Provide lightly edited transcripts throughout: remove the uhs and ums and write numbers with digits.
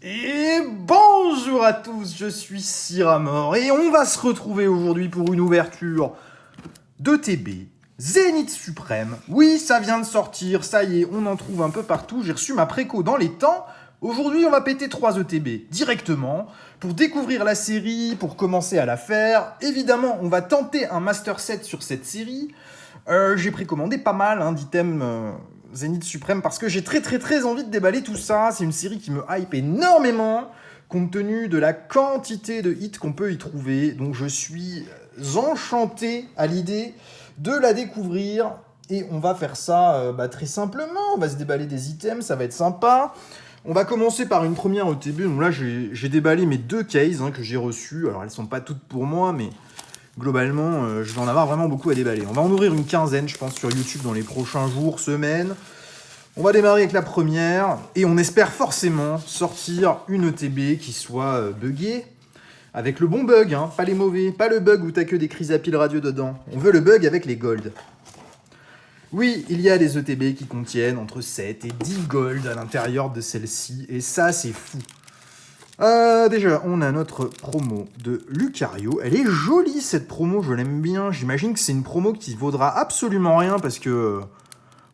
Et bonjour à tous, je suis Siramor et on va se retrouver aujourd'hui pour une ouverture de TB Zénith Suprême. Oui, ça vient de sortir, ça y est, on en trouve un peu partout, j'ai reçu ma préco dans les temps. Aujourd'hui, on va péter 3 ETB directement pour découvrir la série, pour commencer à la faire. Évidemment, on va tenter un Master Set sur cette série. J'ai précommandé pas mal d'items Zénith Suprême parce que j'ai très envie de déballer tout ça. C'est une série qui me hype énormément compte tenu de la quantité de hits qu'on peut y trouver. Donc je suis enchanté à l'idée de la découvrir. Et on va faire ça très simplement. On va se déballer des items, ça va être sympa. On va commencer par une première ETB. Donc là, j'ai déballé mes 2 cases que j'ai reçues. Alors elles sont pas toutes pour moi, mais globalement, je vais en avoir vraiment beaucoup à déballer. On va en ouvrir une quinzaine, je pense, sur YouTube dans les prochains jours, semaines. On va démarrer avec la première, et on espère forcément sortir une ETB qui soit buggée, avec le bon bug, pas les mauvais, pas le bug où t'as que des chrysapiles radio dedans. On veut le bug avec les gold. Oui, il y a des ETB qui contiennent entre 7 et 10 gold à l'intérieur de celle-ci, et ça, c'est fou. Déjà, on a notre promo de Lucario. Elle est jolie, cette promo, je l'aime bien. J'imagine que c'est une promo qui vaudra absolument rien parce que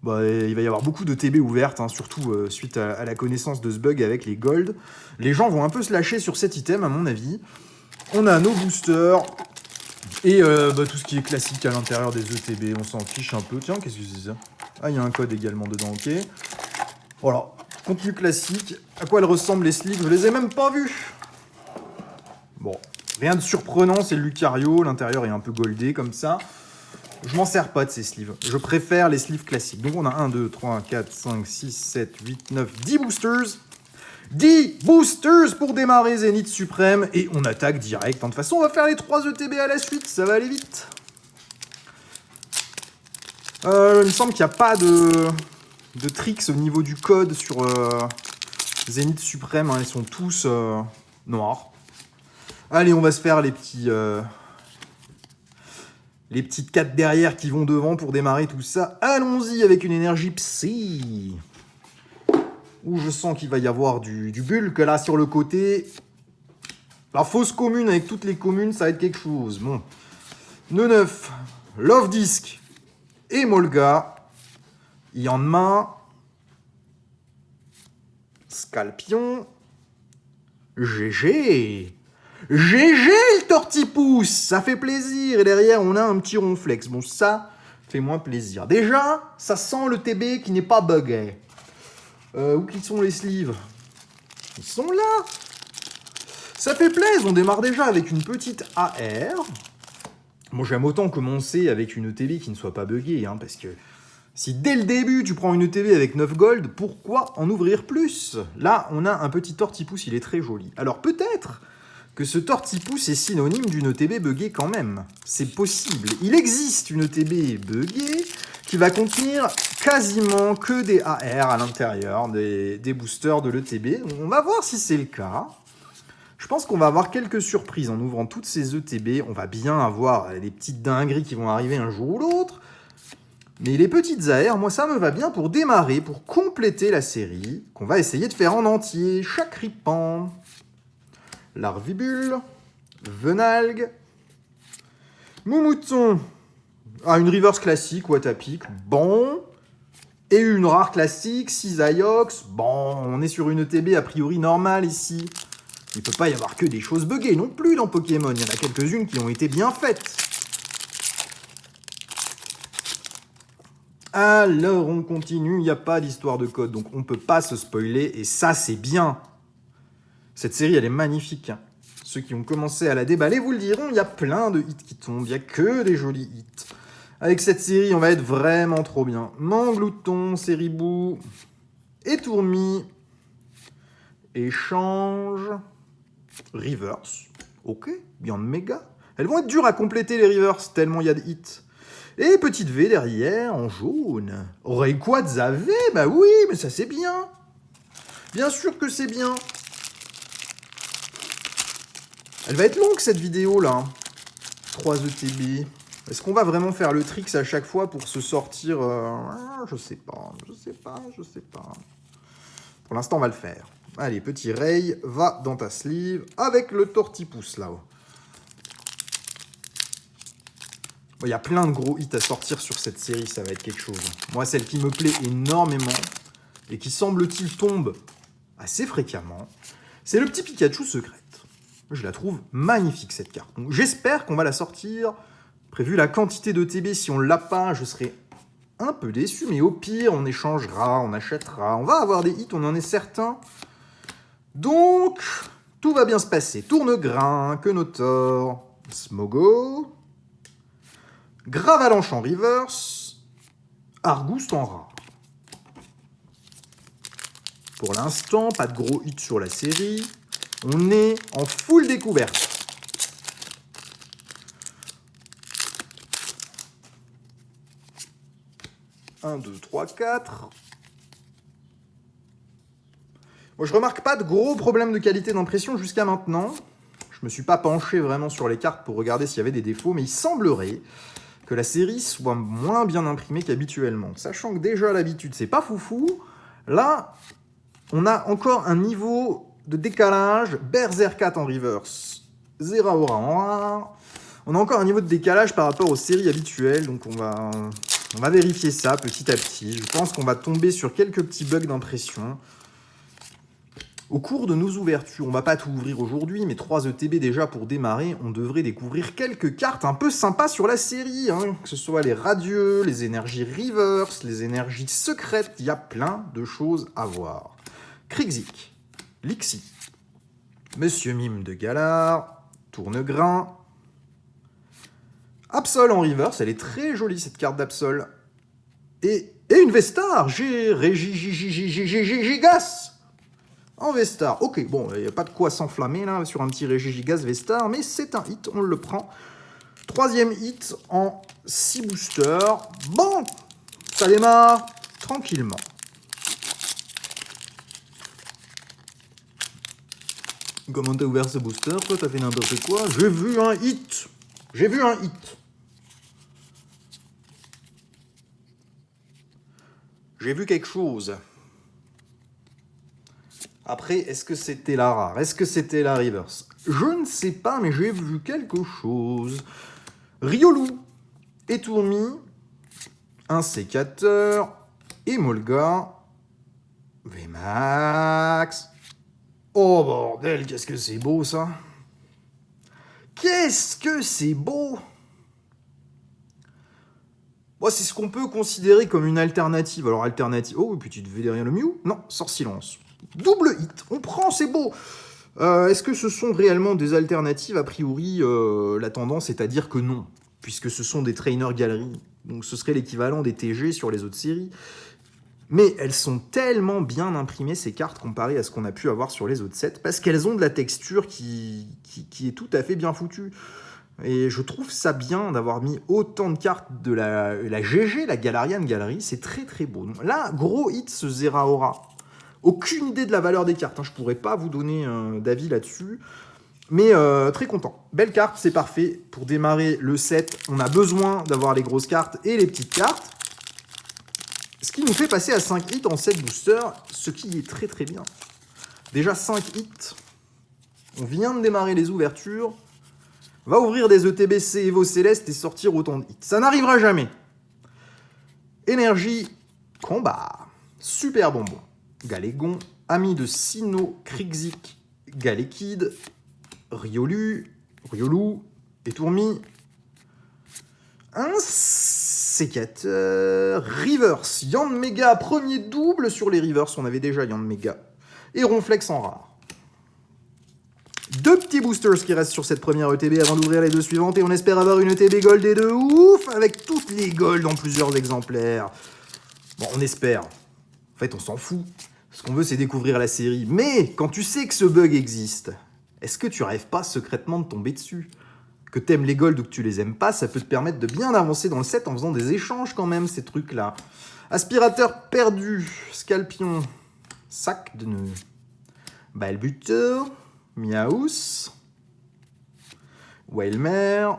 il va y avoir beaucoup de TB ouvertes, surtout suite à la connaissance de ce bug avec les gold. Les gens vont un peu se lâcher sur cet item, à mon avis. On a nos boosters et tout ce qui est classique à l'intérieur des ETB. On s'en fiche un peu. Tiens, qu'est-ce que c'est ça? Ah, il y a un code également dedans, ok. Voilà. Contenu classique. À quoi elles ressemblent les sleeves? Je les ai même pas vus. Bon, rien de surprenant, c'est le Lucario. L'intérieur est un peu goldé comme ça. Je m'en sers pas de ces sleeves. Je préfère les sleeves classiques. Donc on a 1, 2, 3, 4, 5, 6, 7, 8, 9, 10 boosters. 10 boosters pour démarrer Zénith Suprême. Et on attaque direct. De toute façon, on va faire les 3 ETB à la suite. Ça va aller vite. Il me semble qu'il n'y a pas de tricks au niveau du code sur Zénith Suprême. Ils sont tous noirs. Allez, on va se faire les petites 4 derrière qui vont devant pour démarrer tout ça. Allons-y avec une énergie psy. Où je sens qu'il va y avoir du bulk là sur le côté. La fausse commune avec toutes les communes, ça va être quelque chose. Bon. Neuf, Love Disc et Molga. Yanma, Scalpion, GG. GG le tortipousse, ça fait plaisir. Et derrière, on a un petit ronflex. Bon, ça fait moins plaisir. Déjà, ça sent le TB qui n'est pas buggé. Où qu'ils sont les sleeves? Ils sont là. Ça fait plaisir, on démarre déjà avec une petite AR. Moi, j'aime autant commencer avec une ETB qui ne soit pas buggée, parce que si dès le début, tu prends une ETB avec 9 gold, pourquoi en ouvrir plus? Là, on a un petit tortipousse, il est très joli. Alors peut-être que ce tortipousse est synonyme d'une ETB buggée quand même. C'est possible. Il existe une ETB buggée qui va contenir quasiment que des AR à l'intérieur, des boosters de l'ETB. On va voir si c'est le cas. Je pense qu'on va avoir quelques surprises en ouvrant toutes ces ETB. On va bien avoir les petites dingueries qui vont arriver un jour ou l'autre. Mais les petites AR, moi ça me va bien pour démarrer, pour compléter la série, qu'on va essayer de faire en entier. Chakripan, Larvibule, Venalgue, Moumouton, une reverse classique, Watapic, bon. Et une rare classique, Cisaiox, bon. On est sur une ETB a priori normale ici. Il ne peut pas y avoir que des choses buggées non plus dans Pokémon, il y en a quelques-unes qui ont été bien faites. Alors, on continue, il n'y a pas d'histoire de code, donc on ne peut pas se spoiler, et ça, c'est bien. Cette série, elle est magnifique. Ceux qui ont commencé à la déballer vous le diront, il y a plein de hits qui tombent, il n'y a que des jolis hits. Avec cette série, on va être vraiment trop bien. Manglouton, Seribou, Étourmi, Échange, Reverse, ok, bien méga. Elles vont être dures à compléter les Reverse, tellement il y a de hits. Et petite V derrière, en jaune. Rayquaza, bah oui, mais ça c'est bien. Bien sûr que c'est bien. Elle va être longue cette vidéo là. 3 ETB. Est-ce qu'on va vraiment faire le tricks à chaque fois pour se sortir Je sais pas. Pour l'instant, on va le faire. Allez, petit Ray, va dans ta sleeve avec le tortipousse là-haut. Il y a plein de gros hits à sortir sur cette série, ça va être quelque chose. Moi, celle qui me plaît énormément et qui semble-t-il tombe assez fréquemment, c'est le petit Pikachu secrète. Je la trouve magnifique cette carte. Donc, j'espère qu'on va la sortir. Prévu la quantité de TB, si on l'a pas, je serai un peu déçu, mais au pire, on échangera, on achètera. On va avoir des hits, on en est certain. Donc, tout va bien se passer. Tourne-grain, Quenotor, Smogo, Gravalanche en reverse, Argouste en rare. Pour l'instant, pas de gros hits sur la série. On est en full découverte. Un, 2, 3, 4. Moi, je remarque pas de gros problèmes de qualité d'impression jusqu'à maintenant. Je me suis pas penché vraiment sur les cartes pour regarder s'il y avait des défauts, mais il semblerait que la série soit moins bien imprimée qu'habituellement. Sachant que déjà, à l'habitude, c'est pas foufou. Là, on a encore un niveau de décalage. Berserkat en reverse, Zeraora en rare. On a encore un niveau de décalage par rapport aux séries habituelles, donc on va vérifier ça petit à petit. Je pense qu'on va tomber sur quelques petits bugs d'impression. Au cours de nos ouvertures, on va pas tout ouvrir aujourd'hui, mais 3 ETB déjà pour démarrer, on devrait découvrir quelques cartes un peu sympas sur la série, hein. Que ce soit les radieux, les énergies reverse, les énergies secrètes, il y a plein de choses à voir. Krixik, Lixie, Monsieur Mime de Galar, Tourne-grain, Absol en reverse, elle est très jolie cette carte d'Absol. Et une Vestar, Régigigas en Vestar. Ok, bon, il n'y a pas de quoi s'enflammer là sur un petit Régigigas Vestar, mais c'est un hit, on le prend. 3e hit en 6 boosters. Bon, ça démarre tranquillement. Comment t'as ouvert ce booster, toi? T'as fait n'importe quoi? J'ai vu un hit. J'ai vu un hit. J'ai vu quelque chose. Après, est-ce que c'était la rare? Est-ce que c'était la reverse? Je ne sais pas, mais j'ai vu quelque chose. Riolu, Étourmi, un sécateur, Emolga, Vmax. Oh bordel, qu'est-ce que c'est beau ça! Qu'est-ce que c'est beau! Bon, c'est ce qu'on peut considérer comme une alternative. Alors, alternative... Oh, petite V derrière le Mew? Non, sort silence. Double hit, on prend, c'est beau! Est-ce que ce sont réellement des alternatives? A priori, la tendance est à dire que non, puisque ce sont des trainer galeries. Donc, ce serait l'équivalent des TG sur les autres séries. Mais elles sont tellement bien imprimées, ces cartes, comparées à ce qu'on a pu avoir sur les autres sets, parce qu'elles ont de la texture qui est tout à fait bien foutue. Et je trouve ça bien d'avoir mis autant de cartes de la GG, la Galarian Gallery, c'est très très beau. Donc là, gros hit ce Zeraora. Aucune idée de la valeur des cartes, hein. Je pourrais pas vous donner d'avis là-dessus. Mais très content. Belle carte, c'est parfait. Pour démarrer le set, on a besoin d'avoir les grosses cartes et les petites cartes. Ce qui nous fait passer à 5 hits en 7 boosters, ce qui est très très bien. Déjà 5 hits. On vient de démarrer les ouvertures. On va ouvrir des ETBC Evo Céleste et sortir autant de hits. Ça n'arrivera jamais. Énergie, combat. Super bonbon. Galégon, ami de Sino, Krixik, Galekid, Riolu, Étourmi, un sécateur, Reverse, Yanmega, premier double sur les Reverse, on avait déjà Yanmega, et Ronflex en rare. 2 petits boosters qui restent sur cette première ETB avant d'ouvrir les 2 suivantes, et on espère avoir une ETB Gold et de ouf, avec toutes les Gold en plusieurs exemplaires. Bon, on espère. En fait, on s'en fout. Ce qu'on veut, c'est découvrir la série. Mais quand tu sais que ce bug existe, est-ce que tu rêves pas secrètement de tomber dessus? Que t'aimes les golds ou que tu les aimes pas, ça peut te permettre de bien avancer dans le set en faisant des échanges quand même, ces trucs-là. Aspirateur perdu, Scalpion, sac de nœuds, Balbuteur, Miaus, Wailmer,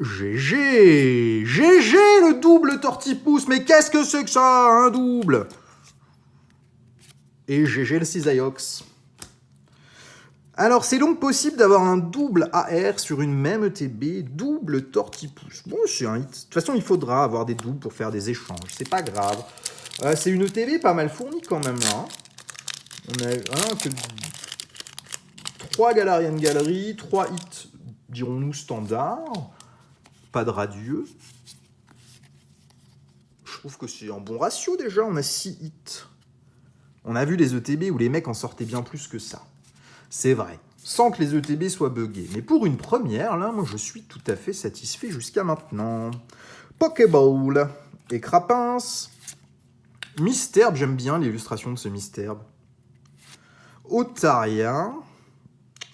GG, GG le double tortipousse, mais qu'est-ce que c'est que ça, un double? Et GG le Cisaiox. Alors, c'est donc possible d'avoir un double AR sur une même ETB, double Tortipousse. Bon, c'est un hit. De toute façon, il faudra avoir des doubles pour faire des échanges. C'est pas grave. C'est une ETB pas mal fournie quand même, là. Hein. On a que 3 Galarian Gallery, 3 hits, dirons-nous, standards. Pas de radieux. Je trouve que c'est un bon ratio, déjà. On a 6 hits. On a vu les ETB où les mecs en sortaient bien plus que ça. C'est vrai, sans que les ETB soient buggés. Mais pour une première, là, moi, je suis tout à fait satisfait jusqu'à maintenant. Pokéball et Crapince. Misterbe, j'aime bien l'illustration de ce Misterbe. Otaria.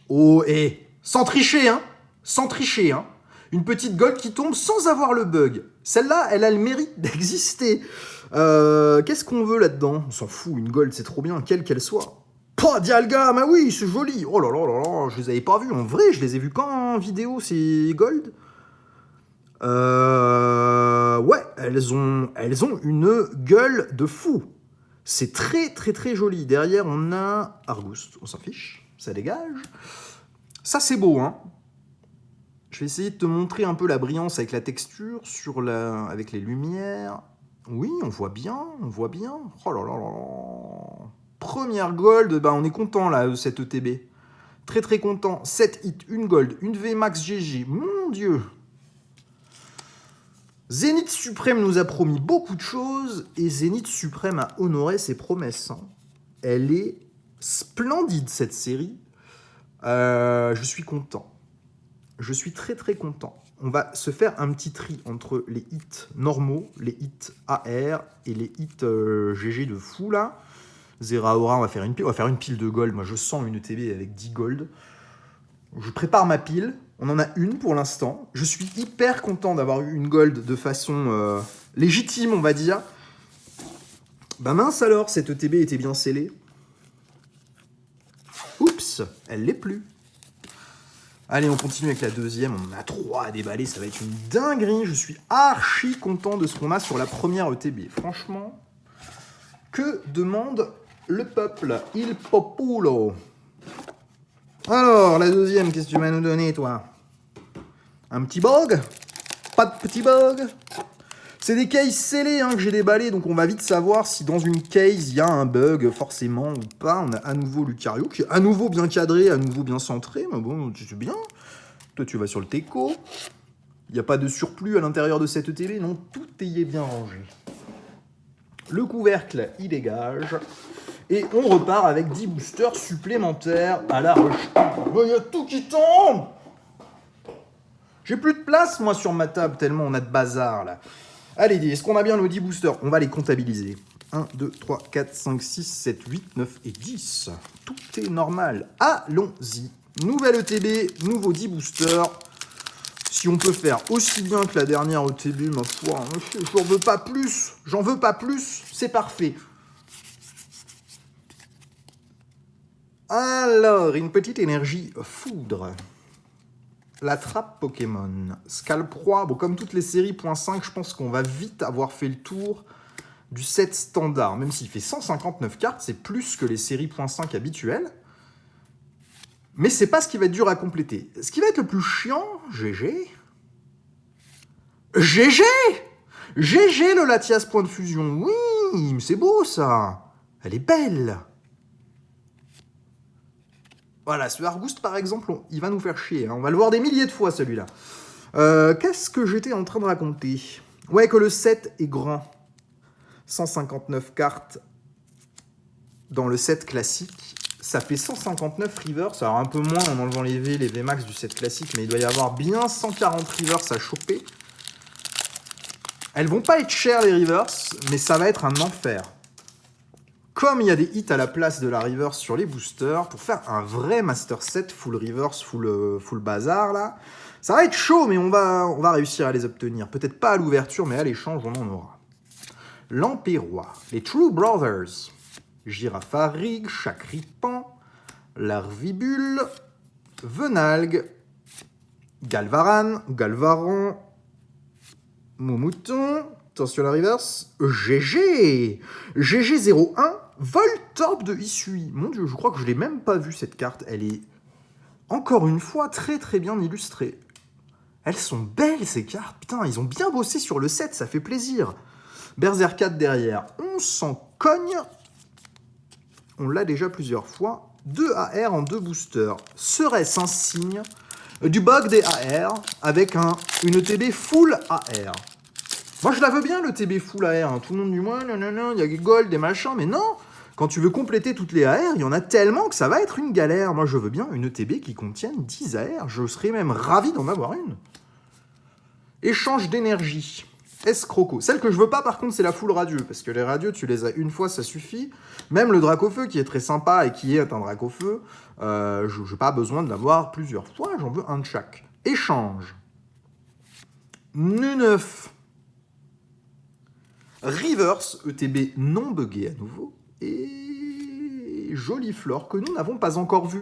Oh, et sans tricher, hein. Sans tricher, hein. Une petite gold qui tombe sans avoir le bug. Celle-là, elle a le mérite d'exister. Qu'est-ce qu'on veut là-dedans? On s'en fout, une gold, c'est trop bien, quelle qu'elle soit. Oh, Dialga, ah oui, c'est joli. Oh là là là là, je les avais pas vus en vrai, je les ai vus quand en vidéo, ces gold. Ouais, elles ont une gueule de fou. C'est très très très joli. Derrière, on a Argouste, on s'en fiche, ça dégage. Ça, c'est beau, hein. Je vais essayer de te montrer un peu la brillance avec la texture, avec les lumières. Oui, on voit bien, on voit bien. Oh là là là là. Première gold, bah on est content là, cette ETB. Très très content. 7 hits, une gold, une VMAX GG. Mon Dieu. Zénith Suprême nous a promis beaucoup de choses et Zénith Suprême a honoré ses promesses. Hein. Elle est splendide cette série. Je suis content. Je suis très très content. On va se faire un petit tri entre les hits normaux, les hits AR et les hits GG de fou là. Zeraora, on va faire une pile de gold. Moi, je sens une ETB avec 10 gold. Je prépare ma pile. On en a une pour l'instant. Je suis hyper content d'avoir eu une gold de façon légitime, on va dire. Bah mince alors, cette ETB était bien scellée. Oups, elle l'est plus. Allez, on continue avec la deuxième. On en a 3 à déballer. Ça va être une dinguerie. Je suis archi content de ce qu'on a sur la première ETB. Franchement, que demande le peuple? Il populo. Alors, la deuxième, qu'est-ce que tu vas nous donner, toi? Un petit bug? Pas de petit bug? C'est des cases scellées hein, que j'ai déballées, donc on va vite savoir si dans une case, il y a un bug, forcément, ou pas. On a à nouveau Lucario, qui est à nouveau bien cadré, à nouveau bien centré. Mais bon, c'est bien. Toi, tu vas sur le Teco. Il n'y a pas de surplus à l'intérieur de cette ETB, non, tout y est bien rangé. Le couvercle, il dégage. Et on repart avec 10 boosters supplémentaires à la recherche. Il y a tout qui tombe! J'ai plus de place, moi, sur ma table, tellement on a de bazar, là. Allez, est-ce qu'on a bien nos 10 boosters? On va les comptabiliser. 1, 2, 3, 4, 5, 6, 7, 8, 9 et 10. Tout est normal. Allons-y. Nouvelle ETB, nouveau 10 boosters. Si on peut faire aussi bien que la dernière ETB, ma foi, j'en veux pas plus. J'en veux pas plus. C'est parfait. Alors, une petite énergie foudre. La trappe Pokémon. Scalproie. Bon, comme toutes les séries .5, je pense qu'on va vite avoir fait le tour du set standard. Même s'il fait 159 cartes, c'est plus que les séries .5 habituelles. Mais c'est pas ce qui va être dur à compléter. Ce qui va être le plus chiant, GG. GG GG le Latias point de fusion. Oui, c'est beau ça. Elle est belle. Voilà, ce Argouste, par exemple, il va nous faire chier. Hein. On va le voir des milliers de fois, celui-là. Qu'est-ce que j'étais en train de raconter? Ouais, que le set est grand. 159 cartes dans le set classique. Ça fait 159 reverse. Alors, un peu moins en enlevant les V, les VMAX du set classique. Mais il doit y avoir bien 140 reverse à choper. Elles vont pas être chères, les reverse, mais ça va être un enfer. Comme il y a des hits à la place de la reverse sur les boosters, pour faire un vrai master set full reverse, full bazar, là, ça va être chaud, mais on va réussir à les obtenir. Peut-être pas à l'ouverture, mais à l'échange, on en aura. L'Empérois, les True Brothers, Girafarig, Chakripan, Larvibule, Venalgue, Galvaran, Galvaron, Moumouton, attention à la reverse, GG GG 01, Voltorb de Hisui. Mon Dieu, je crois que je l'ai même pas vue cette carte. Elle est, encore une fois, très très bien illustrée. Elles sont belles ces cartes. Putain, ils ont bien bossé sur le set, ça fait plaisir. Berserk derrière, on s'en cogne. On l'a déjà plusieurs fois. 2 AR en 2 boosters. Serait-ce un signe du bug des AR avec une TB full AR? Moi, je la veux bien, le TB full AR. Hein. Tout le monde dit, moi, non, il y a des gold, des machins, mais non. Quand tu veux compléter toutes les AR, il y en a tellement que ça va être une galère. Moi, je veux bien une TB qui contienne 10 AR. Je serais même ravi d'en avoir une. Échange d'énergie. Escroco. Celle que je veux pas, par contre, c'est la full radieux. Parce que les radieux, tu les as une fois, ça suffit. Même le Dracofeu, qui est très sympa et qui est un Dracofeu, je n'ai pas besoin de l'avoir plusieurs fois. J'en veux un de chaque. Échange. Nu9. Reverse, ETB non buggé à nouveau. Et jolie flore que nous n'avons pas encore vue.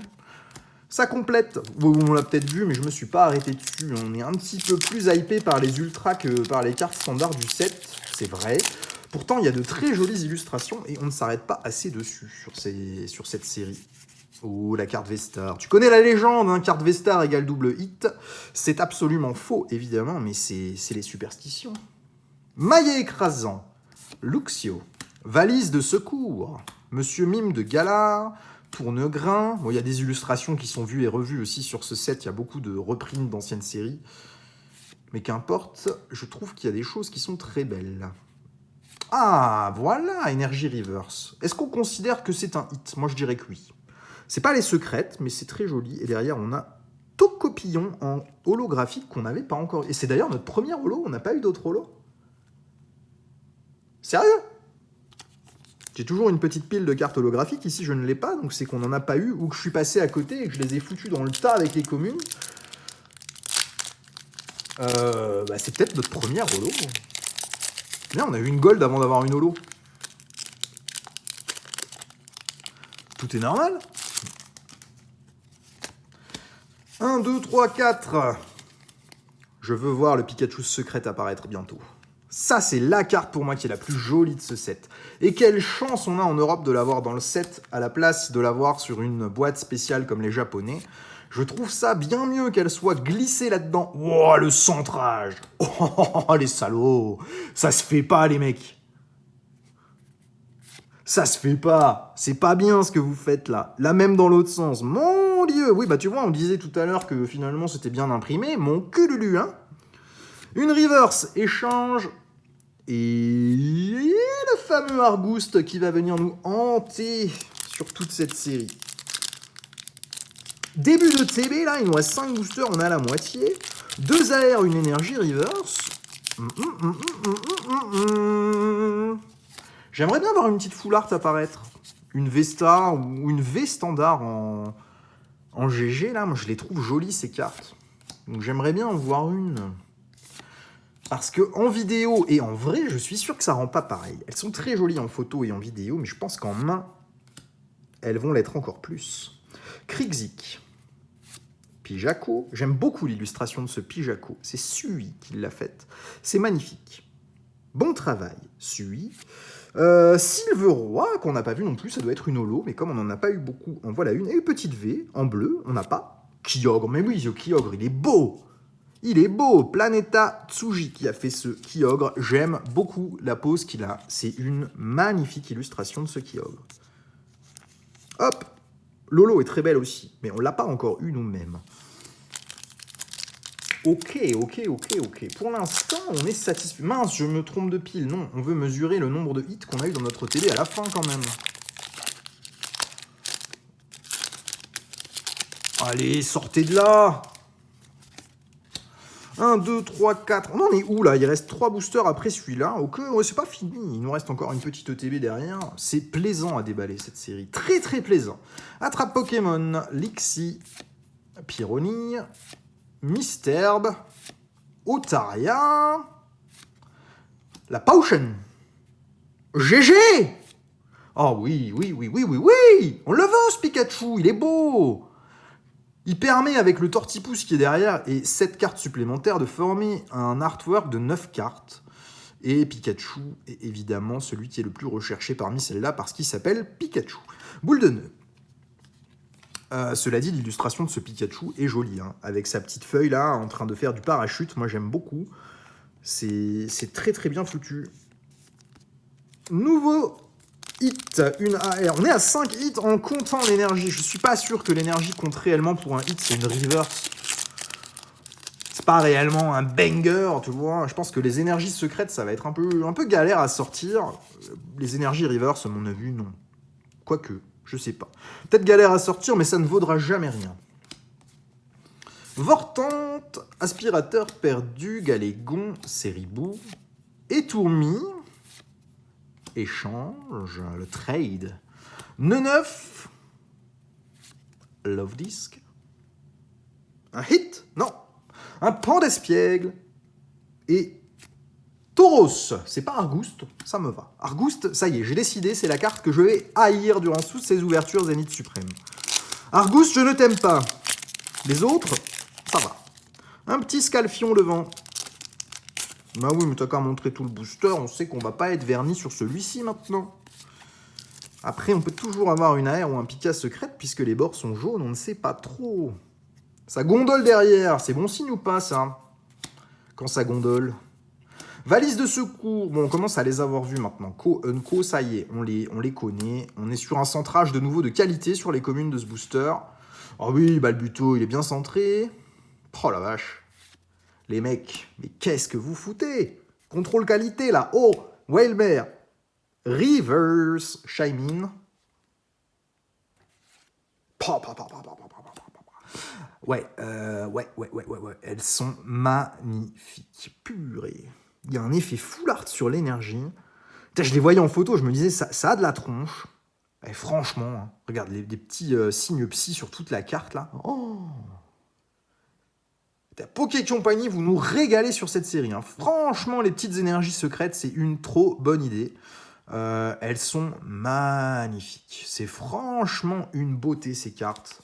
Ça complète. On l'a peut-être vu, mais je me suis pas arrêté dessus. On est un petit peu plus hypé par les ultras que par les cartes standards du set. C'est vrai. Pourtant, il y a de très jolies illustrations et on ne s'arrête pas assez dessus sur cette série. Oh, la carte Vestar. Tu connais la légende, hein, carte Vestar égale double hit. C'est absolument faux, évidemment, mais c'est les superstitions. Maillet écrasant. Luxio. Valise de secours. Monsieur Mime de Galar. Tourne-grain. Bon, il y a des illustrations qui sont vues et revues aussi sur ce set. Il y a beaucoup de reprints d'anciennes séries. Mais qu'importe, je trouve qu'il y a des choses qui sont très belles. Ah, voilà, Energy Reverse. Est-ce qu'on considère que c'est un hit? Moi, je dirais que oui. C'est pas les secrètes, mais c'est très joli. Et derrière, on a Tocopillon en holographique qu'on n'avait pas encore. Et c'est d'ailleurs notre premier holo. On n'a pas eu d'autres holos. Sérieux? J'ai toujours une petite pile de cartes holographiques. Ici, je ne l'ai pas. Donc, c'est qu'on n'en a pas eu ou que je suis passé à côté et que je les ai foutus dans le tas avec les communes. C'est peut-être notre première holo. Bien, on a eu une gold avant d'avoir une holo. Tout est normal. 1, 2, 3, 4. Je veux voir le Pikachu secret apparaître bientôt. Ça, c'est la carte pour moi qui est la plus jolie de ce set. Et quelle chance on a en Europe de l'avoir dans le set à la place de l'avoir sur une boîte spéciale comme les Japonais. Je trouve ça bien mieux qu'elle soit glissée là-dedans. Oh, le centrage. Oh, les salauds. Ça se fait pas, les mecs. Ça se fait pas. C'est pas bien ce que vous faites là. Là, même dans l'autre sens. Mon Dieu. Oui, bah tu vois, on disait tout à l'heure que finalement c'était bien imprimé. Mon cululu, hein. Une reverse échange. Et le fameux Argouste qui va venir nous hanter sur toute cette série. Début de TB, là, il nous reste 5 boosters, on a la moitié. 2 AR, une énergie reverse. J'aimerais bien avoir une petite full art apparaître. Une Vesta ou une V standard en GG, là. Moi, je les trouve jolies, ces cartes. Donc, j'aimerais bien en voir une. Parce qu'en vidéo et en vrai, je suis sûr que ça rend pas pareil. Elles sont très jolies en photo et en vidéo, mais je pense qu'en main, elles vont l'être encore plus. Krixik. Pijaco. J'aime beaucoup l'illustration de ce Pijaco. C'est Sui qui l'a faite. C'est magnifique. Bon travail, Sui. Silveroi, qu'on n'a pas vu non plus, ça doit être une holo, mais comme on n'en a pas eu beaucoup, en voilà une. Et une petite V, en bleu, on n'a pas. Kyogre, mais oui, ce Kyogre, il est beau. Il est beau, Planeta Tsuji qui a fait ce Kyogre. J'aime beaucoup la pose qu'il a. C'est une magnifique illustration de ce Kyogre. Hop, Lolo est très belle aussi, mais on ne l'a pas encore eu nous-mêmes. Ok. Pour l'instant, on est satisfait. Mince, je me trompe de pile. Non, on veut mesurer le nombre de hits qu'on a eu dans notre TB à la fin quand même. Allez, sortez de là! 1, 2, 3, 4. On en est où là? Il reste 3 boosters après celui-là. Ok, ouais, c'est pas fini. Il nous reste encore une petite ETB derrière. C'est plaisant à déballer cette série. Très très plaisant. Attrape Pokémon. Lixie. Pyronie. Misterbe. Otaria. La Potion. GG! Oh oui. On le veut ce Pikachu. Il est beau. Il permet, avec le Tortipousse qui est derrière et 7 cartes supplémentaires, de former un artwork de 9 cartes. Et Pikachu est évidemment celui qui est le plus recherché parmi celles-là parce qu'il s'appelle Pikachu. Boule de nœud. Cela dit, l'illustration de ce Pikachu est jolie, hein, avec sa petite feuille là, en train de faire du parachute. Moi, j'aime beaucoup. C'est très très bien foutu. Nouveau hit, une AR. On est à 5 hits en comptant l'énergie. Je suis pas sûr que l'énergie compte réellement pour un hit, c'est une reverse. C'est pas réellement un banger, tu vois. Je pense que les énergies secrètes, ça va être un peu galère à sortir. Les énergies reverse, à mon avis, non. Quoique. Je sais pas. Peut-être galère à sortir, mais ça ne vaudra jamais rien. Vortante, aspirateur perdu, Galégon, Séribou, Étourmi, échange, le trade, Neuf, Love Disc, un hit, non, un pan d'espiègle, et Tauros, c'est pas Argouste, ça me va. Argouste, ça y est, j'ai décidé, c'est la carte que je vais haïr durant toutes ces ouvertures Zénith Suprême. Argouste, je ne t'aime pas. Les autres, ça va. Un petit Scalfion devant. Bah oui, mais t'as qu'à montrer tout le booster, on sait qu'on va pas être verni sur celui-ci maintenant. Après, on peut toujours avoir une AR ou un Pika secrète, puisque les bords sont jaunes, on ne sait pas trop. Ça gondole derrière, c'est bon signe ou pas ça? Quand ça gondole. Valise de secours, bon, on commence à les avoir vus maintenant. Co, Unco, ça y est, on les connaît. On est sur un centrage de nouveau de qualité sur les communes de ce booster. Oh oui, Balbuto, il est bien centré. Oh la vache. Les mecs, mais qu'est-ce que vous foutez? Contrôle qualité là. Oh, Wailmer. Reverse, Shaymin. Ouais. Elles sont magnifiques. Purée. Il y a un effet full art sur l'énergie. Je les voyais en photo, je me disais, ça a de la tronche. Et franchement, hein, regarde, des petits signes psy sur toute la carte, là. Oh, Poké Company, vous nous régalez sur cette série. Hein. Franchement, les petites énergies secrètes, c'est une trop bonne idée. Elles sont magnifiques. C'est franchement une beauté, ces cartes.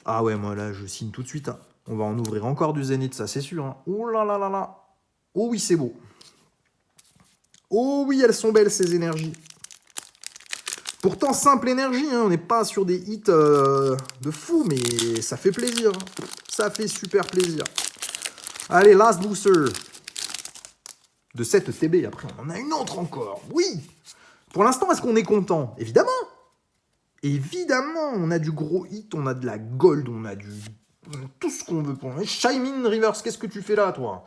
Ah ouais, moi, là, je signe tout de suite. Hein. On va en ouvrir encore du Zénith, ça, c'est sûr. Hein. Oh là là là là. Oh oui, c'est beau. Oh oui, elles sont belles, ces énergies. Pourtant, simple énergie, hein, on n'est pas sur des hits de fou, mais ça fait plaisir. Hein. Ça fait super plaisir. Allez, last booster. De cette TB, après, on en a une autre encore. Oui. Pour l'instant, est-ce qu'on est content? Évidemment. Évidemment, on a du gros hit, on a de la gold, on a tout ce qu'on veut pour... Shaymin Reverse, qu'est-ce que tu fais là, toi?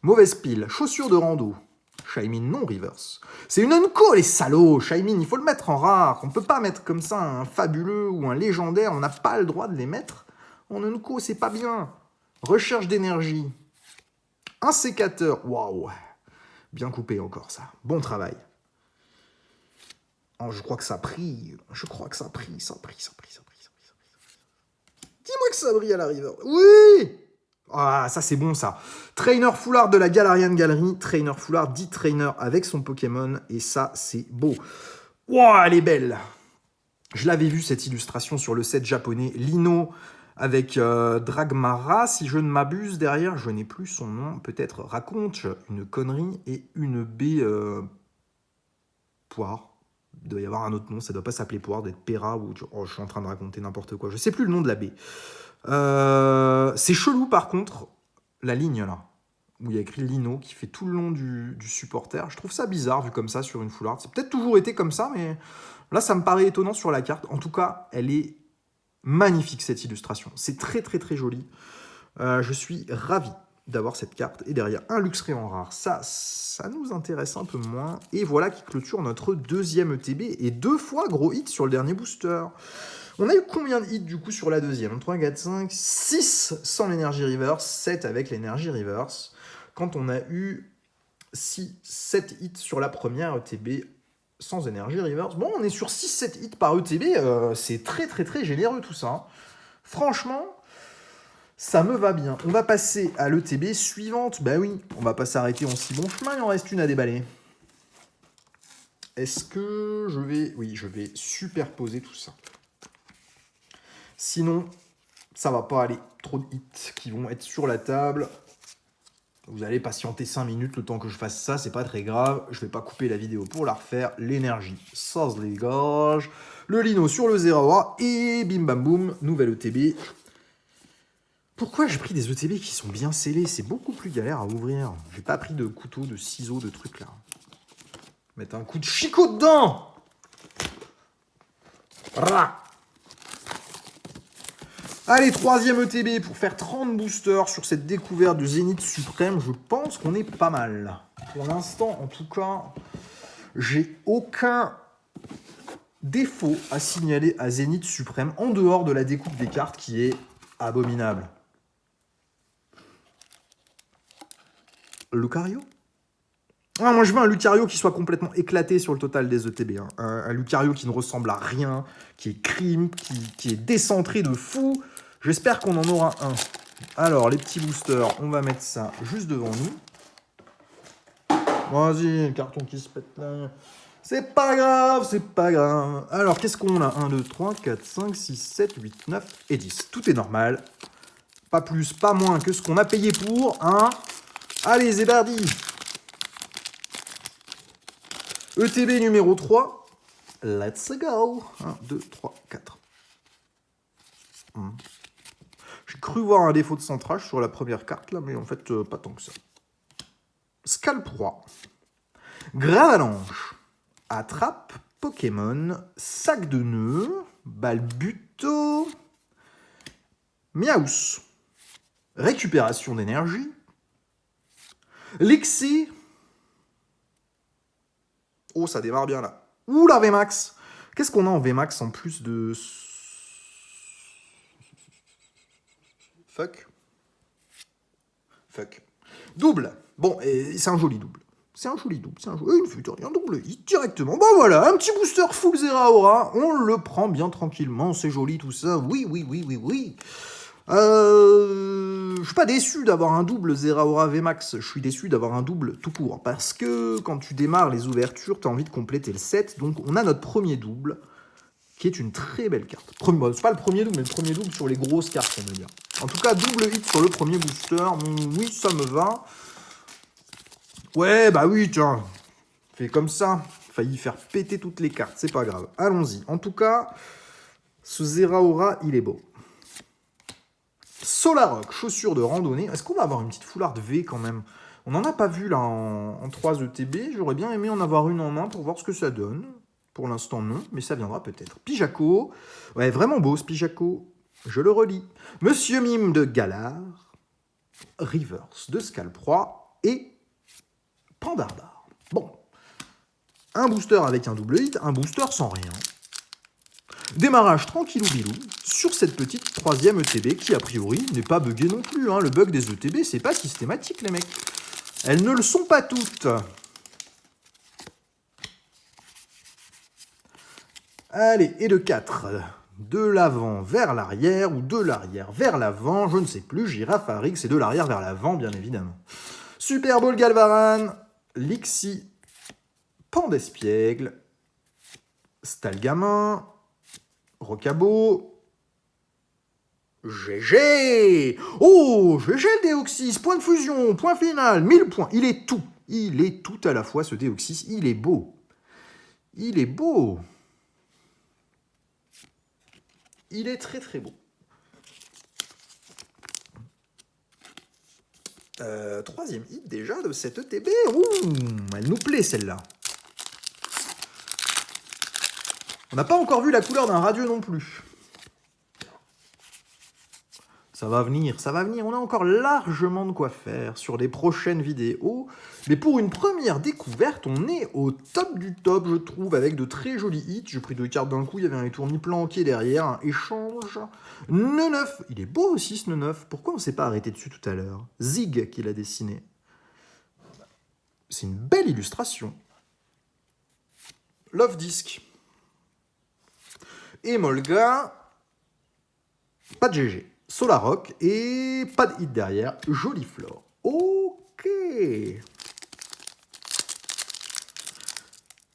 Mauvaise pile. Chaussures de rando. Shaymin non reverse. C'est une unco, les salauds. Shaymin, il faut le mettre en rare. On peut pas mettre comme ça un fabuleux ou un légendaire. On n'a pas le droit de les mettre en unco, c'est pas bien. Recherche d'énergie. Un sécateur. Waouh. Bien coupé encore, ça. Bon travail. Oh, je crois que ça brille. Je crois que ça brille. Ça brille. Dis-moi que ça brille à la river. Oui. Ah, ça c'est bon ça. Trainer Foulard de la Galarian Gallery. Trainer Foulard dit trainer avec son Pokémon. Et ça, c'est beau. Ouah, elle est belle. Je l'avais vu cette illustration sur le set japonais. Lino avec Dragmara. Si je ne m'abuse, derrière, je n'ai plus son nom. Peut-être raconte une connerie et une baie poire. Il doit y avoir un autre nom. Ça ne doit pas s'appeler poire, d'être Pera ou... Oh, je suis en train de raconter n'importe quoi. Je ne sais plus le nom de la baie. C'est chelou par contre, la ligne là, où il y a écrit Lino qui fait tout le long du supporter. Je trouve ça bizarre vu comme ça sur une full art. C'est peut-être toujours été comme ça, mais là ça me paraît étonnant sur la carte. En tout cas, elle est magnifique cette illustration. C'est très très très joli. Je suis ravi d'avoir cette carte. Et derrière, un Luxray en rare. Ça nous intéresse un peu moins. Et voilà qui clôture notre deuxième ETB. Et 2 fois gros hit sur le dernier booster. On a eu combien de hits du coup sur la deuxième? 3, 4, 5, 6 sans l'énergie reverse, 7 avec l'énergie reverse. Quand on a eu 7 hits sur la première ETB sans énergie reverse. Bon, on est sur 6-7 hits par ETB, c'est très très très généreux tout ça. Franchement, ça me va bien. On va passer à l'ETB suivante. Bah oui, on va pas s'arrêter en si bon chemin, il en reste une à déballer. Est-ce que je vais... Oui, je vais superposer tout ça. Sinon, ça va pas aller. Trop de hits qui vont être sur la table. Vous allez patienter 5 minutes le temps que je fasse ça, c'est pas très grave. Je vais pas couper la vidéo pour la refaire. L'énergie, ça se dégage. Le lino sur le Zeraora et bim bam boum, nouvelle ETB. Pourquoi j'ai pris des ETB qui sont bien scellés? C'est beaucoup plus galère à ouvrir. J'ai pas pris de couteau, de ciseaux, de trucs là. Mettre un coup de chicot dedans. Rah. Allez, troisième ETB pour faire 30 boosters sur cette découverte de Zénith Suprême. Je pense qu'on est pas mal. Pour l'instant, en tout cas, j'ai aucun défaut à signaler à Zénith Suprême en dehors de la découpe des cartes qui est abominable. Lucario? Ah, moi je veux un Lucario qui soit complètement éclaté sur le total des ETB. Hein. Un Lucario qui ne ressemble à rien, qui est crime, qui est décentré de fou. J'espère qu'on en aura un. Alors, les petits boosters, on va mettre ça juste devant nous. Vas-y, le carton qui se pète là. C'est pas grave, c'est pas grave. Alors, qu'est-ce qu'on a? 1, 2, 3, 4, 5, 6, 7, 8, 9 et 10. Tout est normal. Pas plus, pas moins que ce qu'on a payé pour. Hein. Allez, Zébardi. ETB numéro 3. Let's go. 1, 2, 3, 4. J'ai cru voir un défaut de centrage sur la première carte, là, mais en fait, pas tant que ça. Scalproie. Gravalanche. Attrape. Pokémon. Sac de nœuds. Balbuto. Miaus. Récupération d'énergie. Lexi. Oh, ça démarre bien, là. Ouh, la VMAX. Qu'est-ce qu'on a en VMAX en plus de... Fuck. Double. Bon, c'est un joli double. C'est un joli double. Il ne fait rien, double hit directement. Bah voilà, un petit booster full Zeraora. On le prend bien tranquillement. C'est joli tout ça. Oui. Je suis pas déçu d'avoir un double Zeraora VMAX. Je suis déçu d'avoir un double tout court. Parce que quand tu démarres les ouvertures, tu as envie de compléter le set. Donc on a notre premier double, qui est une très belle carte. C'est pas le premier double, mais le premier double sur les grosses cartes, on va dire. En tout cas, double hit sur le premier booster. Oui, ça me va. Ouais, bah oui, tiens. Fait comme ça. Failli faire péter toutes les cartes. C'est pas grave. Allons-y. En tout cas, ce Zeraora, il est beau. Solaroc, chaussures de randonnée. Est-ce qu'on va avoir une petite foularde V quand même? On n'en a pas vu là en 3 ETB. J'aurais bien aimé en avoir une en main pour voir ce que ça donne. Pour l'instant, non, mais ça viendra peut-être. Pijaco. Ouais, vraiment beau ce Pijaco. Je le relis. Monsieur Mime de Galar. Reverse de Scalproie. Et Pandardar. Bon. Un booster avec un double hit, un booster sans rien. Démarrage tranquillou bilou sur cette petite troisième ETB qui, a priori, n'est pas buggée non plus. Hein. Le bug des ETB, c'est pas systématique, les mecs. Elles ne le sont pas toutes. Allez, et de 4. De l'avant vers l'arrière ou de l'arrière vers l'avant, je ne sais plus. Girafarix, c'est de l'arrière vers l'avant, bien évidemment. Super Bowl Galvaran, Lixi, Pandespiègle, Stalgamin, Rocabo, GG. Oh, GG le Deoxys, point de fusion, point final, 1000 points. Il est tout à la fois ce Deoxys, il est beau. Il est beau. Il est très très beau. Troisième hit déjà de cette ETB. Ouh, elle nous plaît celle-là. On n'a pas encore vu la couleur d'un radieux non plus. Ça va venir. On a encore largement de quoi faire sur les prochaines vidéos. Mais pour une première découverte, on est au top du top, je trouve, avec de très jolis hits. J'ai pris 2 cartes d'un coup, il y avait un étourni planqué derrière, un échange. Neuf. Il est beau aussi ce Neuf. Pourquoi on ne s'est pas arrêté dessus tout à l'heure? Zig qui l'a dessiné. C'est une belle illustration. Love Disc. Et Molga. Pas de GG. Solaroc et pas de hit derrière. Jolie flore. Ok.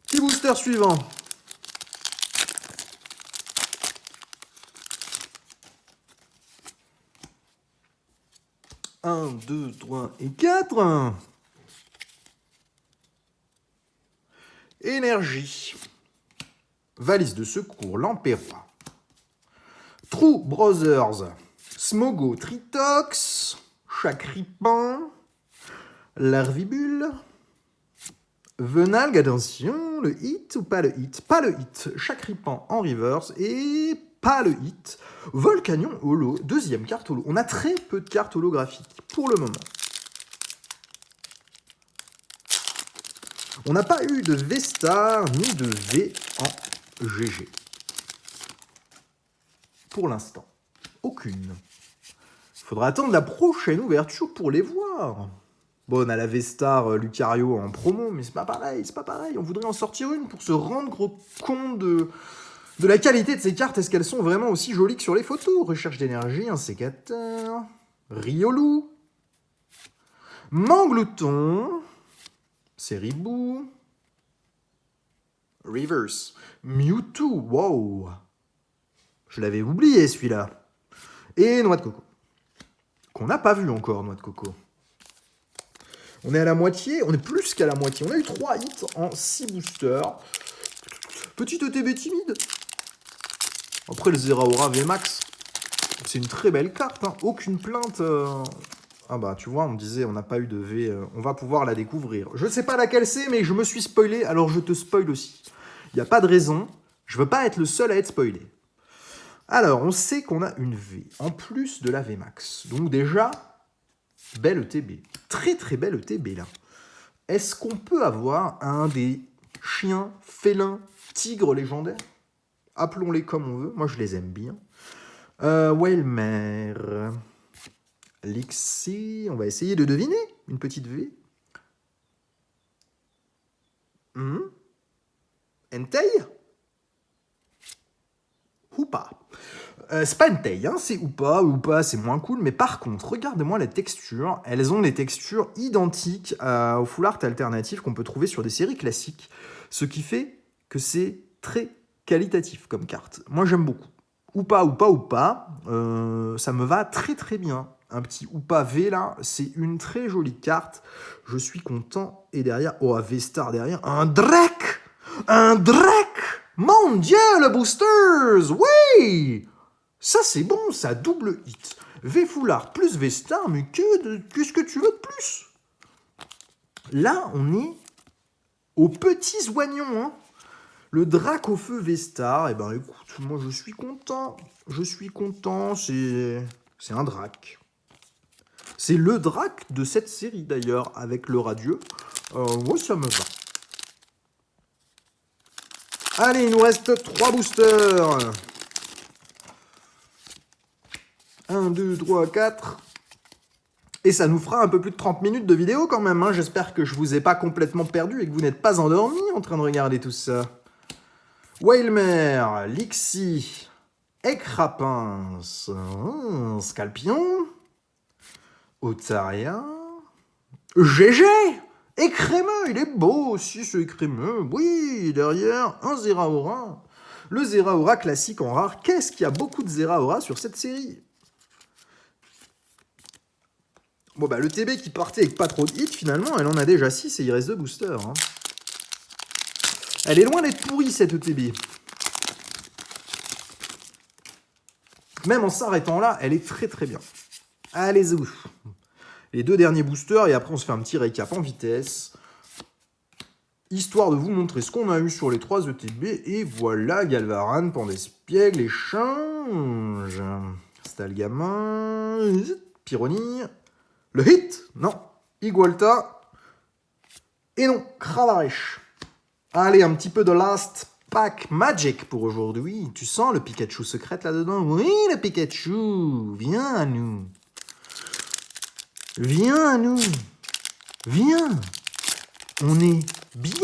Petit booster suivant. 1, 2, 3 et 4. Énergie. Valise de secours, Lampérois. True Brothers. Smogo, Tritox. Chacripan. Larvibule. Venalgue, attention, le hit ou pas le hit? Pas le hit. Chacripan en reverse et pas le hit. Volcanion holo, deuxième carte holo. On a très peu de cartes holographiques pour le moment. On n'a pas eu de V-Star ni de V en GG. Pour l'instant. Aucune. Il faudra attendre la prochaine ouverture pour les voir. Bon, on a la V-Star Lucario en promo, mais c'est pas pareil, c'est pas pareil. On voudrait en sortir une pour se rendre compte de la qualité de ces cartes. Est-ce qu'elles sont vraiment aussi jolies que sur les photos? Recherche d'énergie, un sécateur, Riolu, Manglouton, Seribou, Reverse, Mewtwo, wow. Je l'avais oublié celui-là. Et Noix de Coco. Qu'on n'a pas vu encore, Noix de Coco. On est à la moitié, on est plus qu'à la moitié. On a eu 3 hits en 6 boosters. Petite ETB timide. Après le Zeraora VMAX, c'est une très belle carte. Hein. Aucune plainte. Ah bah tu vois, on me disait on n'a pas eu de V. On va pouvoir la découvrir. Je ne sais pas laquelle c'est, mais je me suis spoilé, alors je te spoil aussi. Il n'y a pas de raison. Je veux pas être le seul à être spoilé. Alors, on sait qu'on a une V, en plus de la VMAX. Donc déjà, belle ETB. Très très belle ETB là. Est-ce qu'on peut avoir un des chiens, félins, tigres légendaires? Appelons-les comme on veut. Moi, je les aime bien. Wailmer. Lixie. On va essayer de deviner. Une petite V. Entei? Ou pas. C'est pas Entei, hein, c'est ou pas, c'est moins cool. Mais par contre, regardez-moi les textures. Elles ont des textures identiques au full art alternatif qu'on peut trouver sur des séries classiques. Ce qui fait que c'est très qualitatif comme carte. Moi, j'aime beaucoup. Ou pas, ça me va très très bien. Un petit Oupa V là, c'est une très jolie carte. Je suis content. Et derrière, oh, V-Star derrière, un Drake! Un Drake! Mon Dieu, le Boosters! Oui! Ça, c'est bon, ça double hit. V Full Art plus V-Star, mais qu'est-ce que tu veux de plus? Là, on est aux petits oignons, hein. Le Drac au feu V-Star, eh ben écoute, moi je suis content. Je suis content, c'est un Drac. C'est le Drac de cette série d'ailleurs, avec le radieux. Moi ça me va. Allez, il nous reste 3 boosters. 1, 2, 3, 4. Et ça nous fera un peu plus de 30 minutes de vidéo quand même. Hein. J'espère que je vous ai pas complètement perdu et que vous n'êtes pas endormis en train de regarder tout ça. Wailmer, Lixie, Écrapince, Scalpion, Otaria, GG, Écrémeux, il est beau aussi ce Écrémeux. Oui, derrière, un Zeraora. Le Zeraora classique en rare. Qu'est-ce qu'il y a beaucoup de Zeraora sur cette série? Bon bah le TB qui partait avec pas trop de hits, finalement, elle en a déjà 6 et il reste 2 boosters. Hein. Elle est loin d'être pourrie cette ETB. Même en s'arrêtant là, elle est très très bien. Allez-y. Les 2 derniers boosters et après on se fait un petit récap en vitesse. Histoire de vous montrer ce qu'on a eu sur les 3 ETB. Et voilà, Galvaran, Pandespiègle, Échange, Stalgamin, Pyronie. Le hit? Non. Igualta. Et non, Cravarèche. Allez, un petit peu de Last Pack Magic pour aujourd'hui. Tu sens le Pikachu secrète là-dedans? Oui, le Pikachu. Viens à nous. Viens à nous. Viens. On est bien.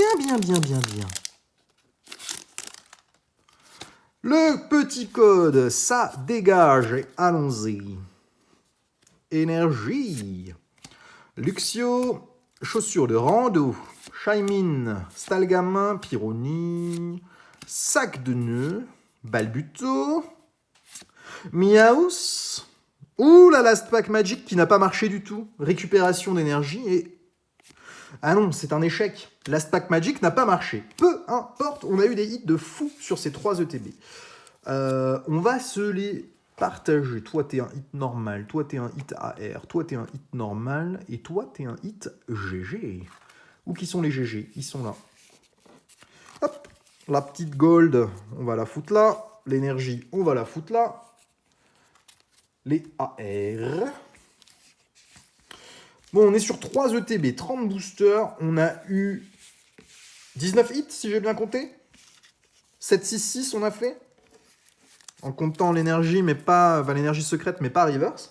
Le petit code, ça dégage. Et allons-y. Énergie. Luxio. Chaussures de rando. Shaymin, Stalgamin, Pyronie, Sac de nœuds, Balbuto, Miaus, Ouh, la Last Pack Magic qui n'a pas marché du tout. Récupération d'énergie et... Ah non, c'est un échec. Last Pack Magic n'a pas marché. Peu importe, on a eu des hits de fou sur ces 3 ETB. On va se les partager. Toi, t'es un hit normal. Toi, t'es un hit AR. Toi, t'es un hit normal. Et toi, t'es un hit GG. Où qui sont les GG? Ils sont là. Hop. La petite gold, on va la foutre là. L'énergie, on va la foutre là. Les AR. Bon, on est sur 3 ETB, 30 boosters. On a eu 19 hits, si j'ai bien compté. 7, 6, 6, on a fait. En comptant l'énergie, mais pas... Enfin, l'énergie secrète, mais pas reverse.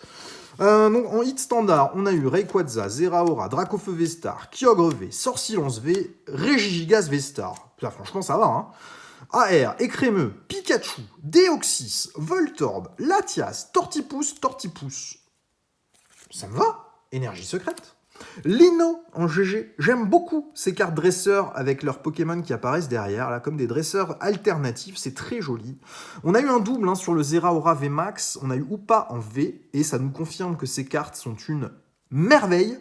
Donc, en hit standard, on a eu Rayquaza, Zeraora, Dracofeu V-Star, Kyogre V, Sorsilence V, Regigigas V-Star. Ça, franchement, ça va, hein. AR, Écrémeux, Pikachu, Deoxys, Voltorb, Latias, Tortipousse. Ça me va. Énergie secrète. Lino en GG. J'aime beaucoup ces cartes dresseurs avec leurs Pokémon qui apparaissent derrière, là, comme des dresseurs alternatifs. C'est très joli. On a eu un double hein, sur le Zeraora VMAX. On a eu Hoopa en V. Et ça nous confirme que ces cartes sont une merveille.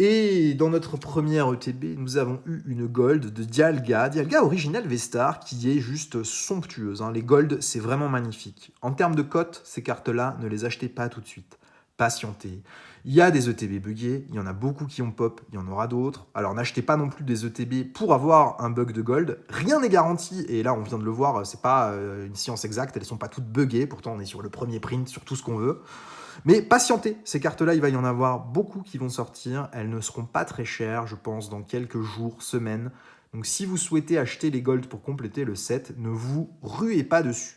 Et dans notre première ETB, nous avons eu une Gold de Dialga. Dialga original V-Star qui est juste somptueuse. Hein. Les Gold, c'est vraiment magnifique. En termes de cote, ces cartes-là, ne les achetez pas tout de suite. Patientez. Il y a des ETB buggés, il y en a beaucoup qui ont pop, il y en aura d'autres. Alors n'achetez pas non plus des ETB pour avoir un bug de gold. Rien n'est garanti, et là on vient de le voir, c'est pas une science exacte, elles sont pas toutes buggées, pourtant on est sur le premier print, sur tout ce qu'on veut. Mais patientez, ces cartes-là, il va y en avoir beaucoup qui vont sortir, elles ne seront pas très chères, je pense, dans quelques jours, semaines. Donc si vous souhaitez acheter les gold pour compléter le set, ne vous ruez pas dessus.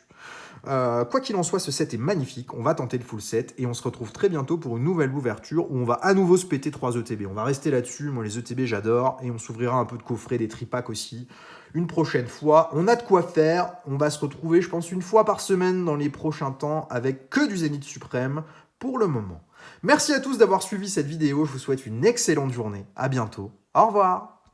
Quoi qu'il en soit, ce set est magnifique. On va tenter le full set et on se retrouve très bientôt pour une nouvelle ouverture où on va à nouveau se péter 3 ETB. On va rester là-dessus. Moi, les ETB, j'adore. Et on s'ouvrira un peu de coffret, des tripacks aussi. Une prochaine fois, on a de quoi faire. On va se retrouver, je pense, une fois par semaine dans les prochains temps avec que du Zénith Suprême pour le moment. Merci à tous d'avoir suivi cette vidéo. Je vous souhaite une excellente journée. À bientôt. Au revoir.